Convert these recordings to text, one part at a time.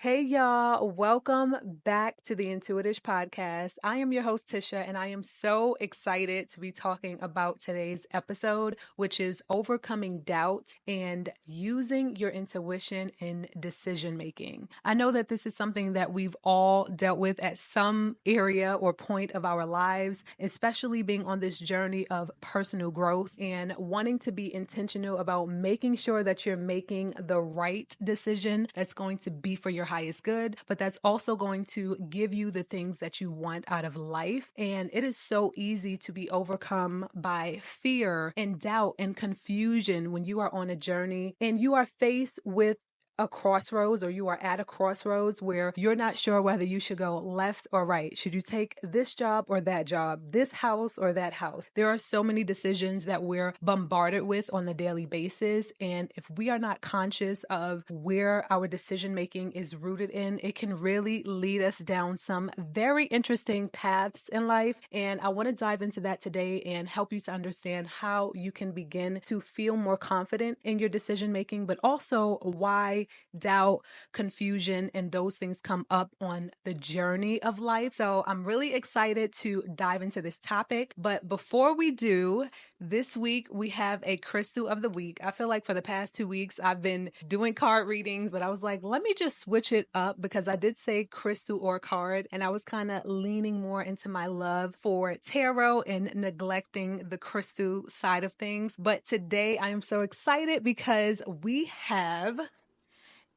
Hey y'all, welcome back to the Intuitish Podcast. I am your host Tisha, and I am so excited to be talking about today's episode, which is overcoming doubt and using your intuition in decision making. I know that this is something that we've all dealt with at some area or point of our lives, especially being on this journey of personal growth and wanting to be intentional about making sure that you're making the right decision that's going to be for your highest good, but that's also going to give you the things that you want out of life. And it is so easy to be overcome by fear and doubt and confusion when you are on a journey and you are faced with a crossroads, or you are at a crossroads where you're not sure whether you should go left or right. Should you take this job or that job, this house or that house? There are so many decisions that we're bombarded with on a daily basis. And if we are not conscious of where our decision making is rooted in, it can really lead us down some very interesting paths in life. And I want to dive into that today and help you to understand how you can begin to feel more confident in your decision making, but also why doubt, confusion, and those things come up on the journey of life. So I'm really excited to dive into this topic. But before we do, this week we have a crystal of the week. I feel like for the past 2 weeks, I've been doing card readings, but I was like, let me just switch it up because I did say crystal or card, and I was kind of leaning more into my love for tarot and neglecting the crystal side of things. But today I am so excited because we have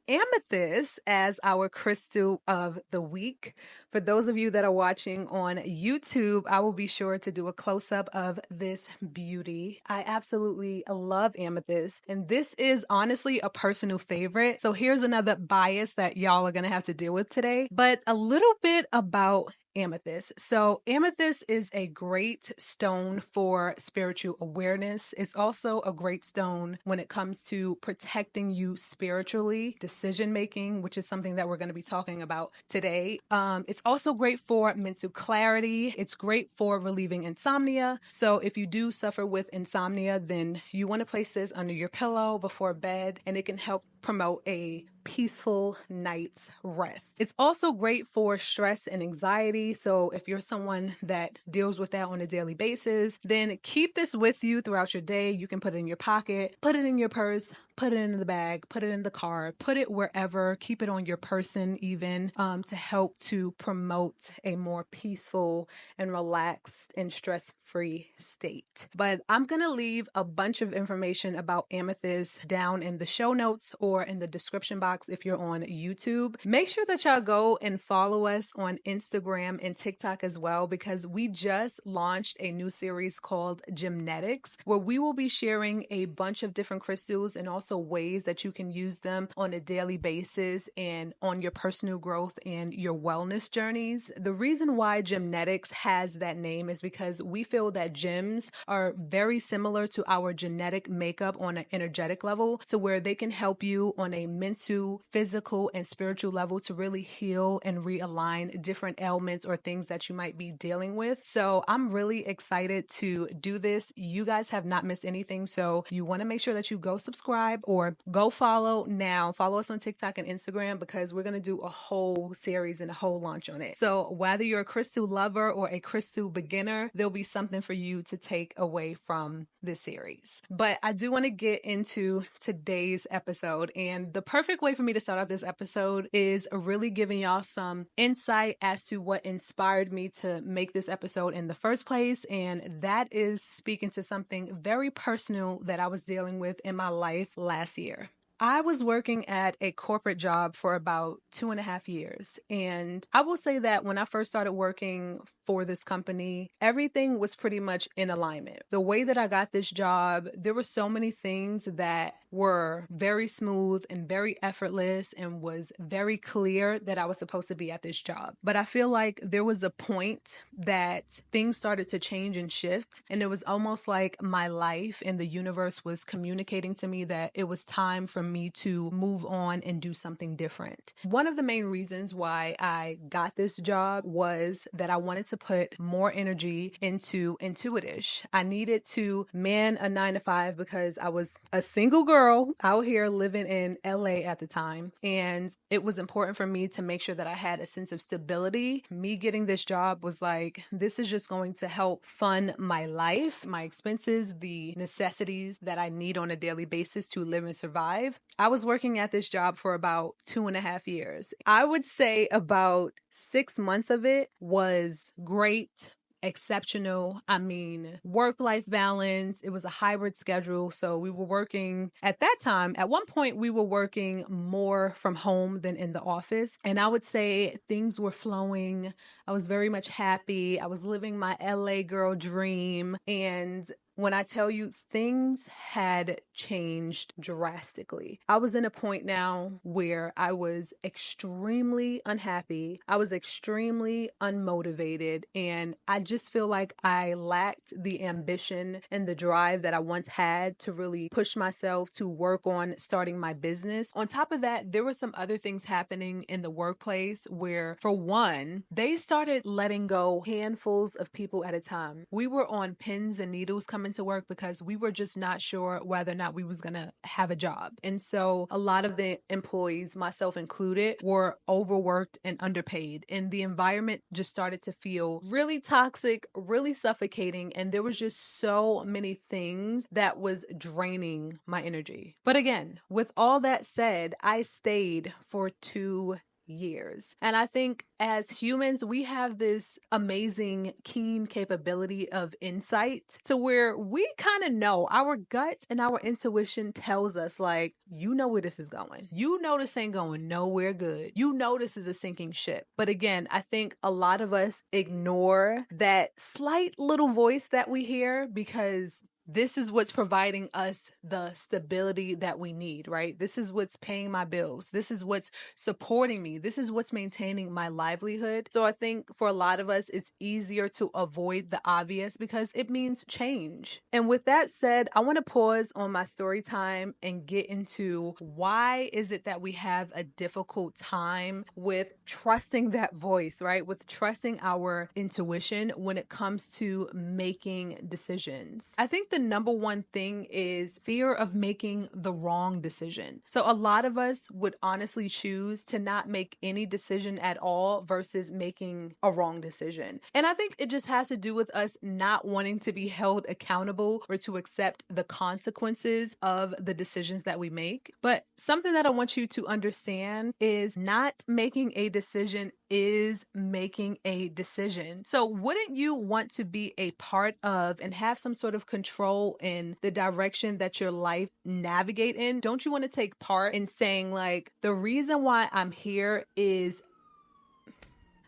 amethyst as our crystal of the week. For those of you that are watching on YouTube, I will be sure to do a close-up of this beauty. I absolutely love amethyst, and this is honestly a personal favorite. So here's another bias that y'all are going to have to deal with today, but a little bit about amethyst. So amethyst is a great stone for spiritual awareness. It's also a great stone when it comes to protecting you spiritually, decision making, which is something that we're going to be talking about today. It's also great for mental clarity. It's great for relieving insomnia. So if you do suffer with insomnia, then you want to place this under your pillow before bed, and it can help promote a peaceful night's rest. It's also great for stress and anxiety. So if you're someone that deals with that on a daily basis, then keep this with you throughout your day. You can put it in your pocket, put it in your purse, put it in the bag, put it in the car, put it wherever, keep it on your person even, to help to promote a more peaceful and relaxed and stress-free state. But I'm going to leave a bunch of information about amethyst down in the show notes or in the description box if you're on YouTube. Make sure that y'all go and follow us on Instagram and TikTok as well, because we just launched a new series called Gymnetics, where we will be sharing a bunch of different crystals and also ways that you can use them on a daily basis and on your personal growth and your wellness journeys. The reason why Gymnetics has that name is because we feel that gyms are very similar to our genetic makeup on an energetic level, to where they can help you on a mental, physical, and spiritual level to really heal and realign different ailments or things that you might be dealing with. So I'm really excited to do this. You guys have not missed anything, so you want to make sure that you go subscribe or go follow now. Follow us on TikTok and Instagram, because we're going to do a whole series and a whole launch on it. So whether you're a crystal lover or a crystal beginner, there'll be something for you to take away from this series. But I do want to get into today's episode, and the perfect way for me to start out this episode is really giving y'all some insight as to what inspired me to make this episode in the first place. And that is speaking to something very personal that I was dealing with in my life last year. I was working at a corporate job for about 2.5 years. And I will say that when I first started working for this company, everything was pretty much in alignment. The way that I got this job, there were so many things that were very smooth and very effortless, and was very clear that I was supposed to be at this job. But I feel like there was a point that things started to change and shift, and it was almost like my life and the universe was communicating to me that it was time for me to move on and do something different. One of the main reasons why I got this job was that I wanted to put more energy into Intuitish. I needed to man a 9 to 5 because I was a single girl out here living in LA at the time. And it was important for me to make sure that I had a sense of stability. Me getting this job was like, this is just going to help fund my life, my expenses, the necessities that I need on a daily basis to live and survive. I was working at this job for about 2.5 years. I would say about 6 months of it was great, exceptional. I mean, work-life balance. It was a hybrid schedule. So we were working at that time. At one point, we were working more from home than in the office. And I would say things were flowing. I was very much happy. I was living my LA girl dream. And when I tell you, things had changed drastically. I was in a point now where I was extremely unhappy. I was extremely unmotivated. And I just feel like I lacked the ambition and the drive that I once had to really push myself to work on starting my business. On top of that, there were some other things happening in the workplace where, for one, they started letting go handfuls of people at a time. We were on pins and needles coming to work because we were just not sure whether or not we was going to have a job. And so a lot of the employees, myself included, were overworked and underpaid. And the environment just started to feel really toxic, really suffocating. And there was just so many things that was draining my energy. But again, with all that said, I stayed for 2 years. And I think as humans, we have this amazing, keen capability of insight to where we kind of know, our gut and our intuition tells us, like, you know where this is going. You know this ain't going nowhere good. You know this is a sinking ship. But again, I think a lot of us ignore that slight little voice that we hear because this is what's providing us the stability that we need, right? This is what's paying my bills. This is what's supporting me. This is what's maintaining my livelihood. So I think for a lot of us, it's easier to avoid the obvious because it means change. And with that said, I want to pause on my story time and get into why is it that we have a difficult time with trusting that voice, right? With trusting our intuition when it comes to making decisions. I think the number one thing is fear of making the wrong decision. So a lot of us would honestly choose to not make any decision at all versus making a wrong decision. And I think it just has to do with us not wanting to be held accountable or to accept the consequences of the decisions that we make. But something that I want you to understand is not making a decision is making a decision. So wouldn't you want to be a part of and have some sort of control in the direction that your life navigate in? Don't you want to take part in saying, like, the reason why I'm here is...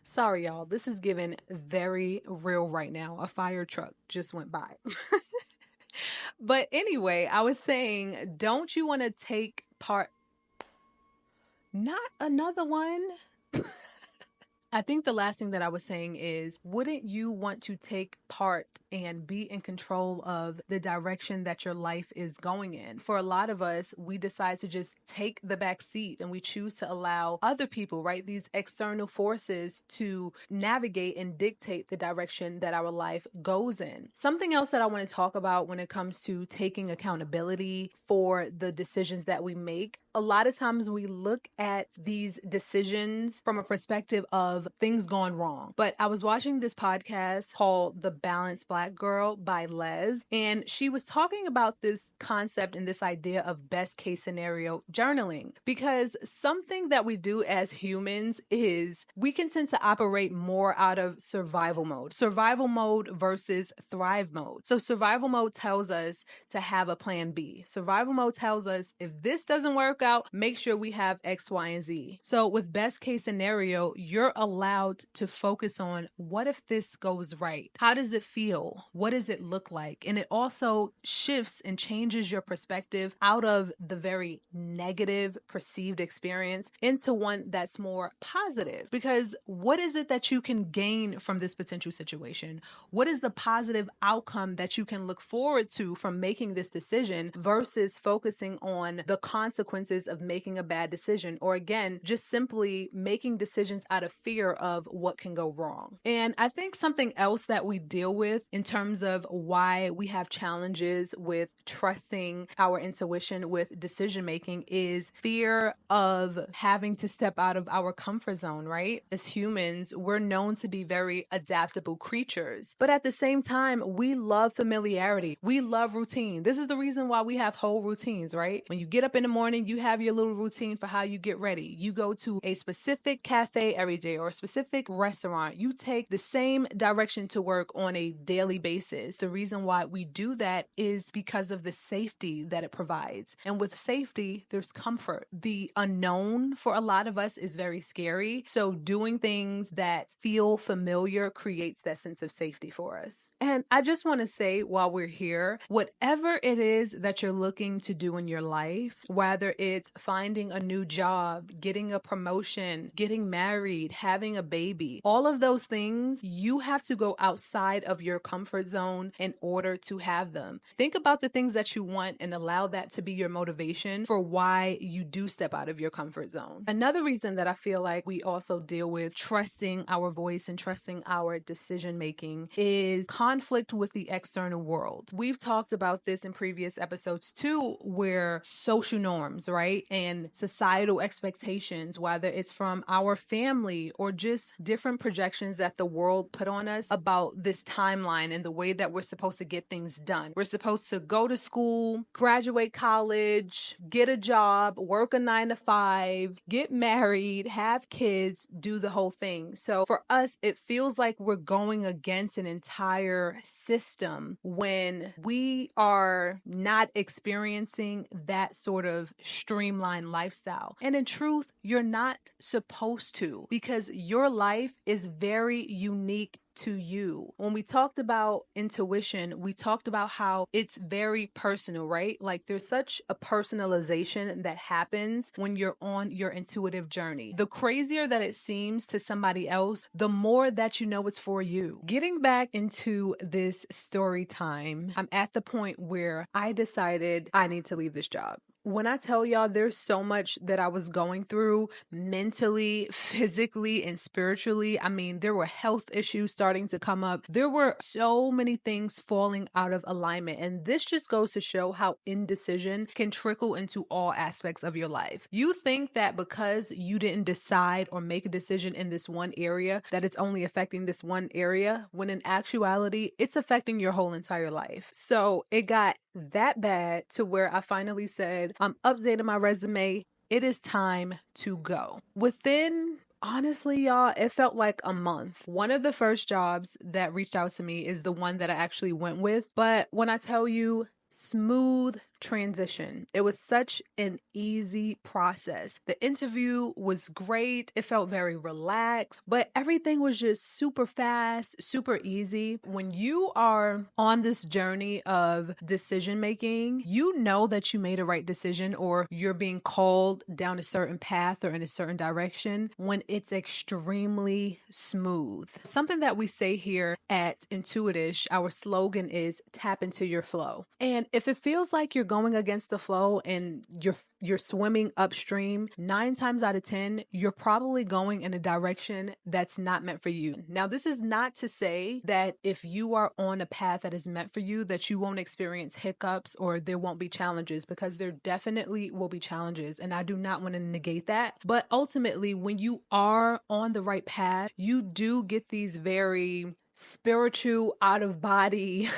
Sorry, y'all. This is giving very real right now. A fire truck just went by. But anyway, I was saying, don't you want to take part... Not another one. I think the last thing that I was saying is, wouldn't you want to take part and be in control of the direction that your life is going in? For a lot of us, we decide to just take the back seat and we choose to allow other people, right? These external forces to navigate and dictate the direction that our life goes in. Something else that I want to talk about when it comes to taking accountability for the decisions that we make. A lot of times we look at these decisions from a perspective of things gone wrong. But I was watching this podcast called The Balanced Black Girl by Les, and she was talking about this concept and this idea of best case scenario journaling, because something that we do as humans is we can tend to operate more out of survival mode versus thrive mode. So survival mode tells us to have a plan B. Survival mode tells us if this doesn't work out, make sure we have X, Y, and Z. So with best case scenario, you're allowed to focus on, what if this goes right? How does it feel? What does it look like? And it also shifts and changes your perspective out of the very negative perceived experience into one that's more positive. Because what is it that you can gain from this potential situation? What is the positive outcome that you can look forward to from making this decision versus focusing on the consequences of making a bad decision, or again, just simply making decisions out of fear of what can go wrong? And I think something else that we deal with in terms of why we have challenges with trusting our intuition with decision making is fear of having to step out of our comfort zone, right? As humans, we're known to be very adaptable creatures, but at the same time, we love familiarity. We love routine. This is the reason why we have whole routines, right? When you get up in the morning, you have your little routine for how you get ready. You go to a specific cafe every day or a specific restaurant. You take the same direction to work on a daily basis. The reason why we do that is because of the safety that it provides. And with safety, there's comfort. The unknown for a lot of us is very scary. So doing things that feel familiar creates that sense of safety for us. And I just want to say, while we're here, whatever it is that you're looking to do in your life, whether it's finding a new job, getting a promotion, getting married, having a baby, all of those things, you have to go outside of your comfort zone in order to have them. Think about the things that you want and allow that to be your motivation for why you do step out of your comfort zone. Another reason that I feel like we also deal with trusting our voice and trusting our decision making is conflict with the external world. We've talked about this in previous episodes too, where social norms, right, and societal expectations, whether it's from our family or just different projections that the world put on us about this timeline and the way that we're supposed to get things done. We're supposed to go to school, graduate college, get a job, work a 9 to 5, get married, have kids, do the whole thing. So for us, it feels like we're going against an entire system when we are not experiencing that sort of streamlined lifestyle. And in truth, you're not supposed to, because your life is very unique to you. When we talked about intuition, we talked about how it's very personal, right? Like there's such a personalization that happens when you're on your intuitive journey. The crazier that it seems to somebody else, the more that you know it's for you. Getting back into this story time, I'm at the point where I decided I need to leave this job. When I tell y'all there's so much that I was going through mentally, physically, and spiritually, I mean, there were health issues starting to come up. There were so many things falling out of alignment. And this just goes to show how indecision can trickle into all aspects of your life. You think that because you didn't decide or make a decision in this one area, that it's only affecting this one area, when in actuality, it's affecting your whole entire life. So it got that bad to where I finally said, I'm updating my resume. It is time to go. Honestly, y'all, it felt like a month. One of the first jobs that reached out to me is the one that I actually went with. But when I tell you, smooth transition. It was such an easy process. The interview was great. It felt very relaxed, but everything was just super fast, super easy. When you are on this journey of decision making, you know that you made a right decision or you're being called down a certain path or in a certain direction when it's extremely smooth. Something that we say here at Intuitish, our slogan is tap into your flow. And if it feels like you're going against the flow and you're swimming upstream, 9 times out of 10, you're probably going in a direction that's not meant for you. Now, this is not to say that if you are on a path that is meant for you, that you won't experience hiccups or there won't be challenges, because there definitely will be challenges. And I do not want to negate that. But ultimately, when you are on the right path, you do get these very spiritual out of body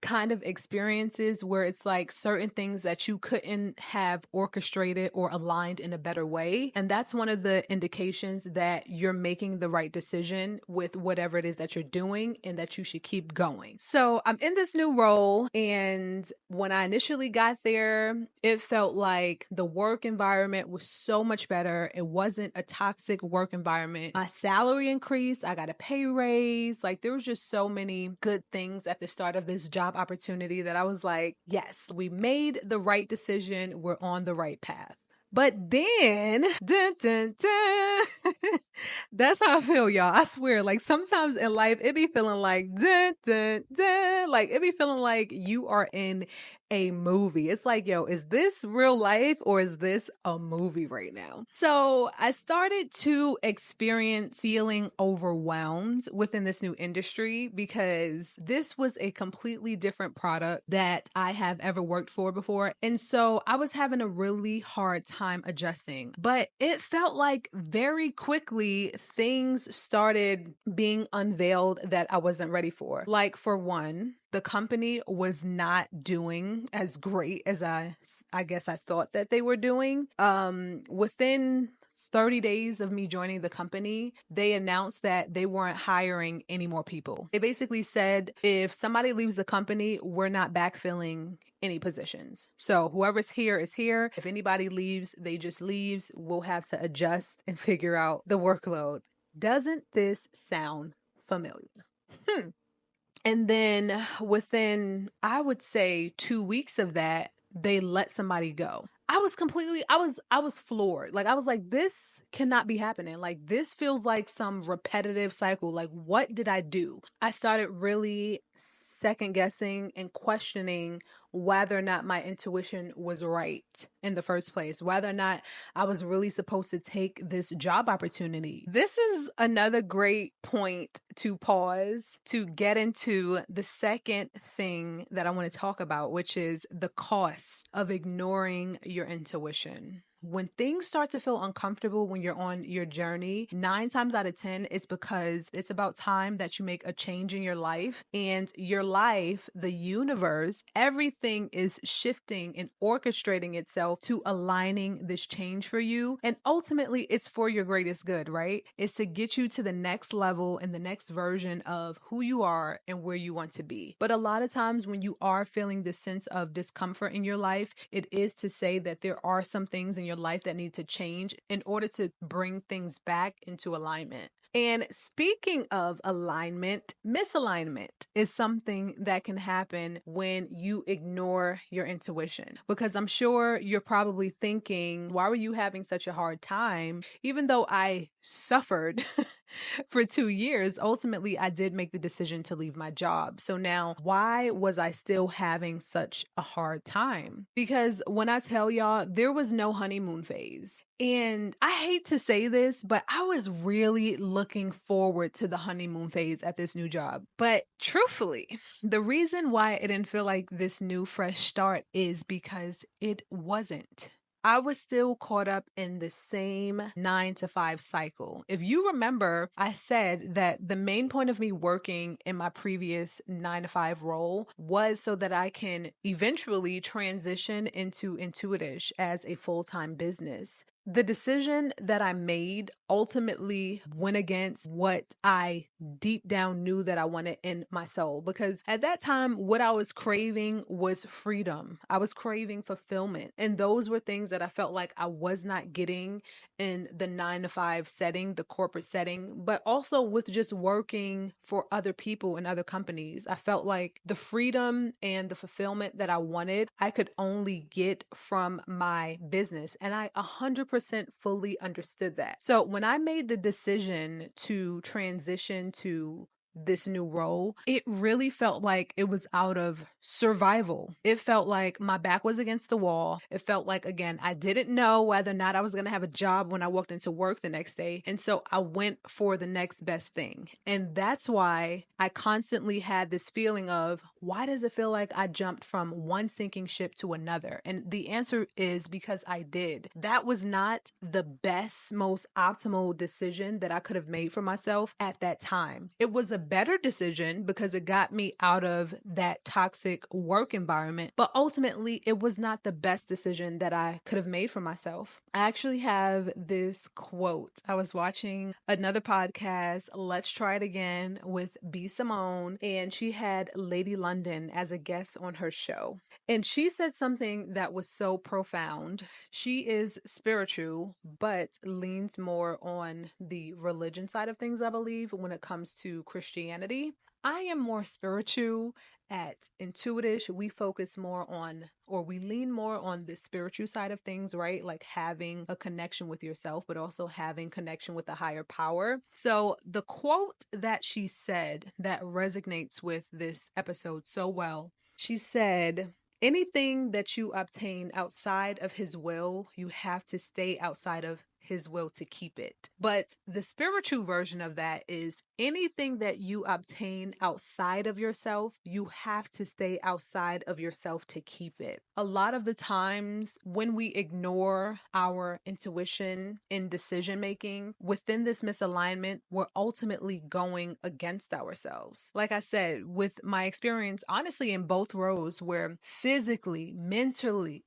kind of experiences where it's like certain things that you couldn't have orchestrated or aligned in a better way. And that's one of the indications that you're making the right decision with whatever it is that you're doing and that you should keep going. So I'm in this new role, and when I initially got there, it felt like the work environment was so much better. It wasn't a toxic work environment. My salary increased. I got a pay raise. Like, there was just so many good things at the start of this job opportunity that I was like, yes, we made the right decision. We're on the right path. But then, dun, dun, dun, that's how I feel, y'all. I swear, like sometimes in life, it be feeling like, dun, dun, dun, like it be feeling like you are in a movie. It's like, yo, is this real life or is this a movie right now? So I started to experience feeling overwhelmed within this new industry because this was a completely different product that I have ever worked for before. And so I was having a really hard time adjusting, but it felt like very quickly things started being unveiled that I wasn't ready for. Like, for one, the company was not doing as great as I guess I thought that they were doing. Within 30 days of me joining the company, they announced that they weren't hiring any more people. They basically said, if somebody leaves the company, we're not backfilling any positions. So whoever's here is here. If anybody leaves, they just leaves. We'll have to adjust and figure out the workload. Doesn't this sound familiar? And then within, I would say 2 weeks of that, they let somebody go. I was floored. Like, I was like, this cannot be happening. Like, this feels like some repetitive cycle. Like, what did I do? I started really second guessing and questioning whether or not my intuition was right in the first place, whether or not I was really supposed to take this job opportunity. This is another great point to pause to get into the second thing that I want to talk about, which is the cost of ignoring your intuition. When things start to feel uncomfortable when you're on your journey, 9 times out of 10, it's because it's about time that you make a change in your life. And your life, the universe, everything is shifting and orchestrating itself to aligning this change for you. And ultimately, it's for your greatest good, right? It's to get you to the next level and the next version of who you are and where you want to be. But a lot of times when you are feeling this sense of discomfort in your life, it is to say that there are some things in your life that need to change in order to bring things back into alignment. And speaking of alignment, misalignment is something that can happen when you ignore your intuition. Because I'm sure you're probably thinking, why were you having such a hard time? Even though I suffered for 2 years, ultimately I did make the decision to leave my job. So now, why was I still having such a hard time? Because when I tell y'all, there was no honeymoon phase. And I hate to say this, but I was really looking forward to the honeymoon phase at this new job. But truthfully, the reason why it didn't feel like this new fresh start is because it wasn't. I was still caught up in the same 9 to 5 cycle. If you remember, I said that the main point of me working in my previous 9 to 5 role was so that I can eventually transition into Intuitish as a full-time business. The decision that I made ultimately went against what I deep down knew that I wanted in my soul, because at that time, what I was craving was freedom. I was craving fulfillment. And those were things that I felt like I was not getting in the 9 to 5 setting, the corporate setting, but also with just working for other people and other companies. I felt like the freedom and the fulfillment that I wanted, I could only get from my business. And I 100% fully understood that. So when I made the decision to transition to this new role, it really felt like it was out of survival. It felt like my back was against the wall. It felt like, again, I didn't know whether or not I was going to have a job when I walked into work the next day. And so I went for the next best thing. And that's why I constantly had this feeling of, why does it feel like I jumped from one sinking ship to another? And the answer is because I did. That was not the best, most optimal decision that I could have made for myself at that time. It was a better decision because it got me out of that toxic work environment. But ultimately, it was not the best decision that I could have made for myself. I actually have this quote. I was watching another podcast, Let's Try It Again, with B. Simone, and she had Lady London as a guest on her show. And she said something that was so profound. She is spiritual, but leans more on the religion side of things, I believe, when it comes to Christianity. I am more spiritual. At Intuitish, we focus more on, or we lean more on the spiritual side of things, right? Like having a connection with yourself, but also having connection with a higher power. So the quote that she said that resonates with this episode so well, she said, anything that you obtain outside of his will, you have to stay outside of his will to keep it. But the spiritual version of that is anything that you obtain outside of yourself, you have to stay outside of yourself to keep it. A lot of the times when we ignore our intuition in decision making, within this misalignment, we're ultimately going against ourselves. Like I said, with my experience, honestly, in both roles, where physically, mentally,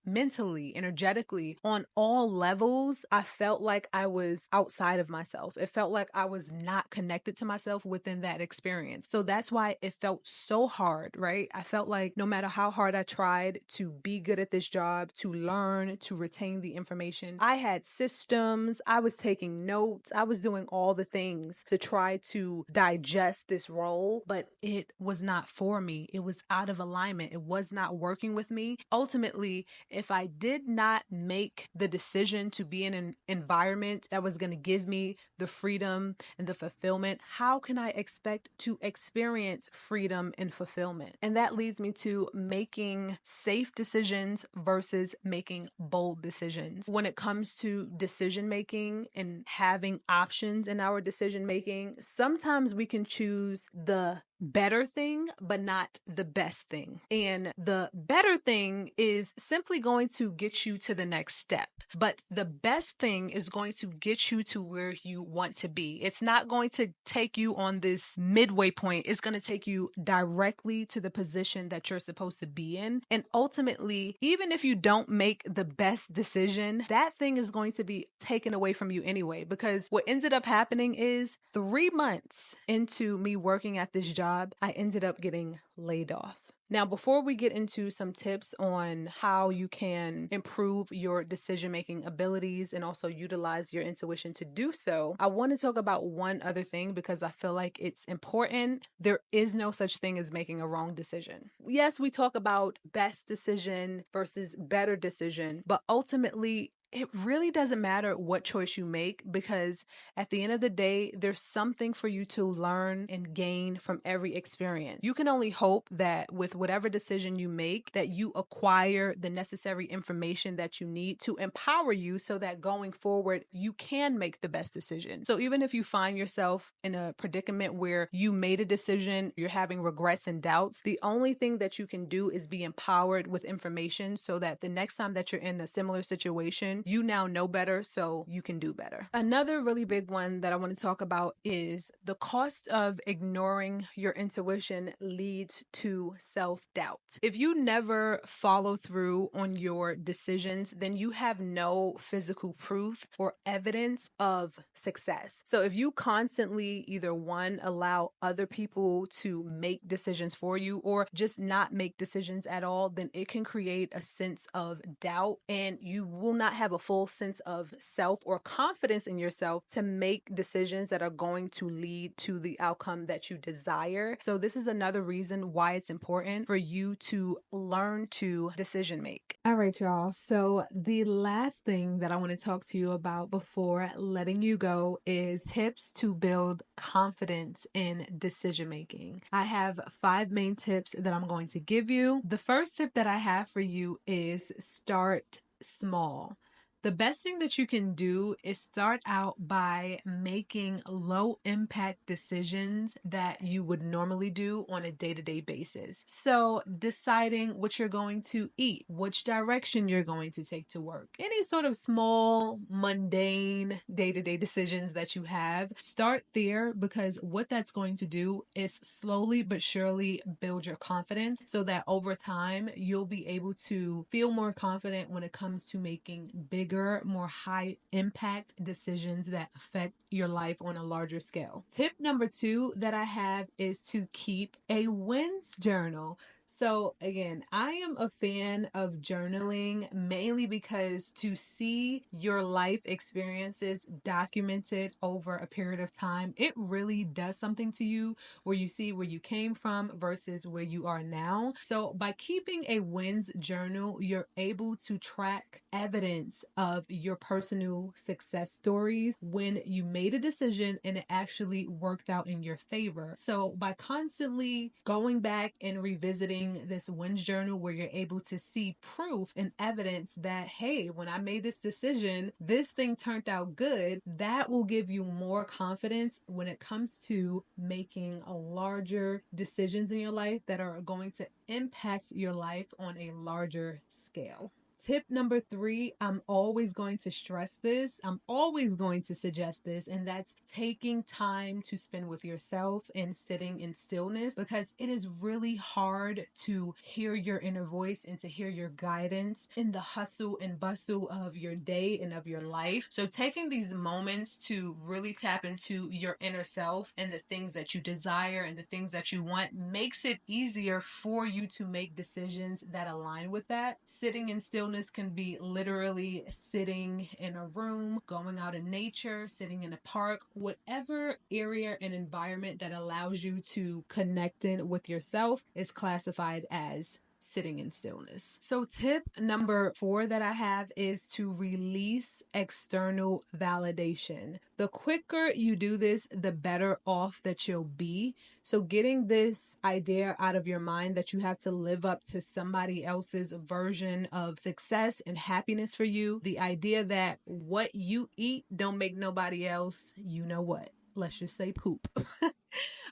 energetically, on all levels, I felt like I was outside of myself. It felt like I was not connected to myself within that experience. So that's why it felt so hard, right? I felt like no matter how hard I tried to be good at this job, to learn, to retain the information, I had systems, I was taking notes, I was doing all the things to try to digest this role, but it was not for me. It was out of alignment. It was not working with me. Ultimately, if I did not make the decision to be in an environment that was going to give me the freedom and the fulfillment, how can I expect to experience freedom and fulfillment? And that leads me to making safe decisions versus making bold decisions. When it comes to decision making and having options in our decision making, sometimes we can choose the better thing, but not the best thing. And the better thing is simply going to get you to the next step. But the best thing is going to get you to where you want to be. It's not going to take you on this midway point. It's going to take you directly to the position that you're supposed to be in. And ultimately, even if you don't make the best decision, that thing is going to be taken away from you anyway. Because what ended up happening is 3 months into me working at this job, I ended up getting laid off. Now, before we get into some tips on how you can improve your decision-making abilities and also utilize your intuition to do so, I want to talk about one other thing because I feel like it's important. There is no such thing as making a wrong decision. Yes, we talk about best decision versus better decision, but ultimately, it really doesn't matter what choice you make because at the end of the day, there's something for you to learn and gain from every experience. You can only hope that with whatever decision you make, that you acquire the necessary information that you need to empower you so that going forward, you can make the best decision. So even if you find yourself in a predicament where you made a decision, you're having regrets and doubts, the only thing that you can do is be empowered with information so that the next time that you're in a similar situation, you now know better, so you can do better. Another really big one that I want to talk about is the cost of ignoring your intuition leads to self-doubt. If you never follow through on your decisions, then you have no physical proof or evidence of success. So if you constantly either one, allow other people to make decisions for you or just not make decisions at all, then it can create a sense of doubt and you will not have a full sense of self or confidence in yourself to make decisions that are going to lead to the outcome that you desire. So this is another reason why it's important for you to learn to decision make. All right, y'all. So the last thing that I want to talk to you about before letting you go is tips to build confidence in decision making. I have 5 main tips that I'm going to give you. The first tip that I have for you is start small. The best thing that you can do is start out by making low impact decisions that you would normally do on a day-to-day basis. So deciding what you're going to eat, which direction you're going to take to work, any sort of small, mundane day-to-day decisions that you have, start there, because what that's going to do is slowly but surely build your confidence so that over time you'll be able to feel more confident when it comes to making bigger, more high impact decisions that affect your life on a larger scale. Tip number 2 that I have is to keep a wins journal. So again, I am a fan of journaling mainly because to see your life experiences documented over a period of time, it really does something to you, where you see where you came from versus where you are now. So by keeping a wins journal, you're able to track evidence of your personal success stories when you made a decision and it actually worked out in your favor. So by constantly going back and revisiting this wins journal, where you're able to see proof and evidence that, hey, when I made this decision, this thing turned out good, that will give you more confidence when it comes to making a larger decisions in your life that are going to impact your life on a larger scale. Tip number 3, I'm always going to stress this. I'm always going to suggest this, and that's taking time to spend with yourself and sitting in stillness, because it is really hard to hear your inner voice and to hear your guidance in the hustle and bustle of your day and of your life. So taking these moments to really tap into your inner self and the things that you desire and the things that you want makes it easier for you to make decisions that align with that. Sitting in stillness can be literally sitting in a room, going out in nature, sitting in a park, whatever area and environment that allows you to connect in with yourself is classified as sitting in stillness. So tip number 4 that I have is to release external validation. The quicker you do this, the better off that you'll be. So getting this idea out of your mind that you have to live up to somebody else's version of success and happiness for you. The idea that what you eat don't make nobody else, you know what? Let's just say poop.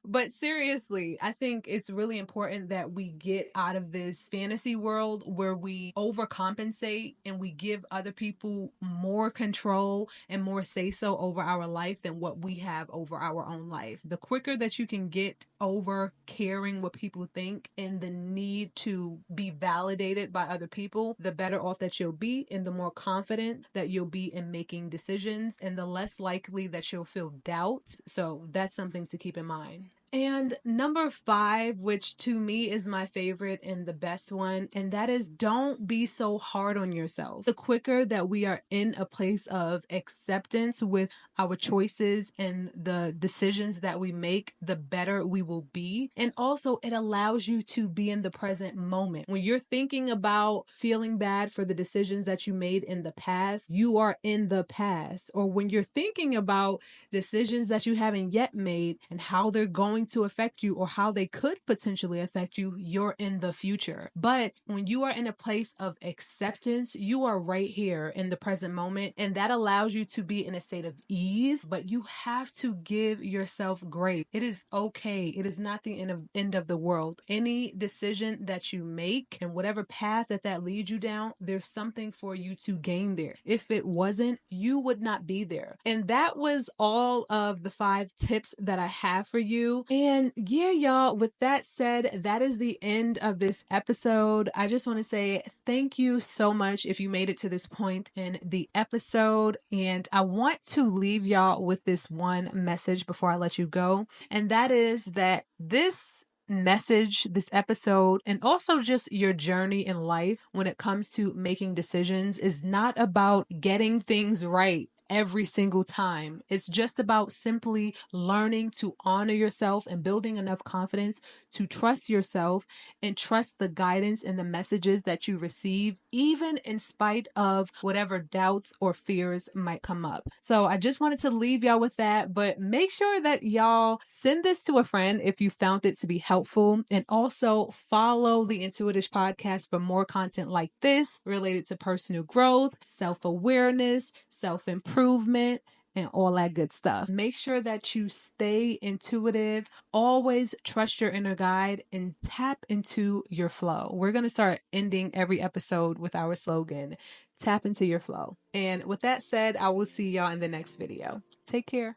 But seriously, I think it's really important that we get out of this fantasy world where we overcompensate and we give other people more control and more say-so over our life than what we have over our own life. The quicker that you can get over caring what people think and the need to be validated by other people, the better off that you'll be and the more confident that you'll be in making decisions and the less likely that you'll feel doubt. So that's something to keep in mind. And number 5, which to me is my favorite and the best one, and that is don't be so hard on yourself. The quicker that we are in a place of acceptance with our choices and the decisions that we make, the better we will be. And also it allows you to be in the present moment. When you're thinking about feeling bad for the decisions that you made in the past, you are in the past. Or when you're thinking about decisions that you haven't yet made and how they're going to affect you or how they could potentially affect you, you're in the future. But when you are in a place of acceptance, you are right here in the present moment, and that allows you to be in a state of ease. But you have to give yourself grace. It is okay. It is not the end of the world. Any decision that you make and whatever path that leads you down, there's something for you to gain there. If it wasn't, you would not be there. And that was all of the 5 tips that I have for you. And yeah, y'all, with that said, that is the end of this episode. I just want to say thank you so much if you made it to this point in the episode. And I want to leave y'all with this one message before I let you go. And that is that this message, this episode, and also just your journey in life when it comes to making decisions is not about getting things right every single time. It's just about simply learning to honor yourself and building enough confidence to trust yourself and trust the guidance and the messages that you receive, even in spite of whatever doubts or fears might come up. So I just wanted to leave y'all with that, but make sure that y'all send this to a friend if you found it to be helpful, and also follow the Intuitish Podcast for more content like this related to personal growth, self-awareness, self-improvement, and all that good stuff. Make sure that you stay intuitive, always trust your inner guide, and tap into your flow. We're going to start ending every episode with our slogan, tap into your flow. And with that said, I will see y'all in the next video. Take care.